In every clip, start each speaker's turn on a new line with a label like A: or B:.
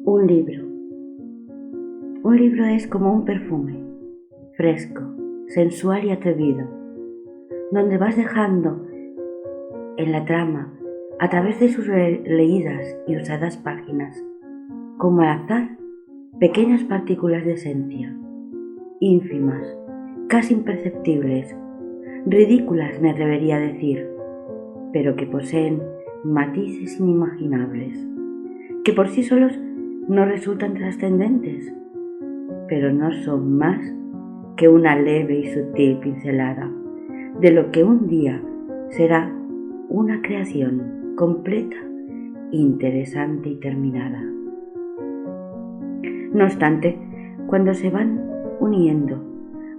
A: Un libro. Un libro es como un perfume, fresco, sensual y atrevido, donde vas dejando en la trama, a través de sus leídas y usadas páginas, como al azar, pequeñas partículas de esencia, ínfimas, casi imperceptibles, ridículas me atrevería a decir, pero que poseen matices inimaginables, que por sí solos no resultan trascendentes, pero no son más que una leve y sutil pincelada de lo que un día será una creación completa, interesante y terminada. No obstante, cuando se van uniendo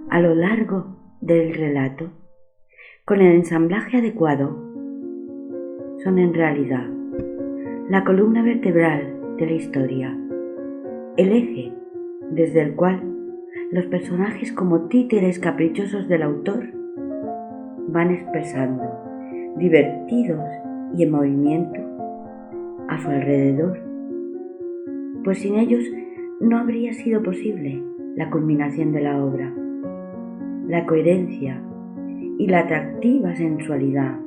A: a lo largo del relato, con el ensamblaje adecuado, son en realidad la columna vertebral de la historia, el eje desde el cual los personajes, como títeres caprichosos del autor, van expresando, divertidos y en movimiento, a su alrededor, pues sin ellos no habría sido posible la culminación de la obra, la coherencia y la atractiva sensualidad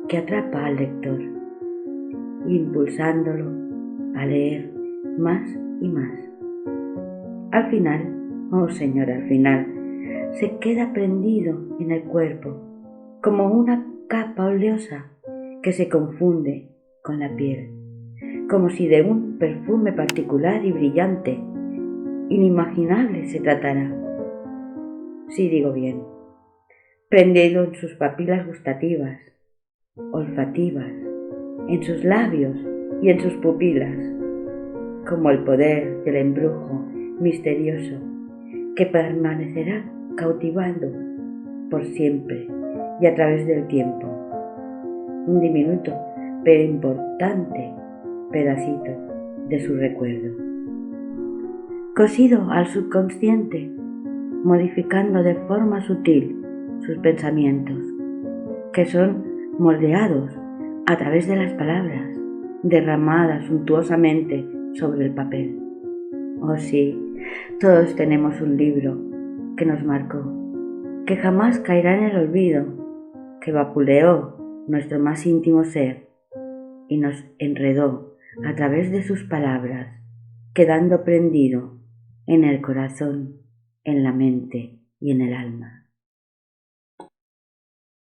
A: que atrapa al lector, impulsándolo a leer más y más. Al final, oh Señor, al final, se queda prendido en el cuerpo, como una capa oleosa que se confunde con la piel, como si de un perfume particular y brillante, inimaginable se tratara. Sí, digo bien, prendido en sus papilas gustativas, olfativas, en sus labios y en sus pupilas, como el poder del embrujo misterioso que permanecerá cautivando por siempre y a través del tiempo un diminuto pero importante pedacito de su recuerdo, cosido al subconsciente, modificando de forma sutil sus pensamientos, que son moldeados a través de las palabras derramadas suntuosamente sobre el papel. Oh sí, todos tenemos un libro que nos marcó, que jamás caerá en el olvido, que vapuleó nuestro más íntimo ser y nos enredó a través de sus palabras, quedando prendido en el corazón, en la mente y en el alma.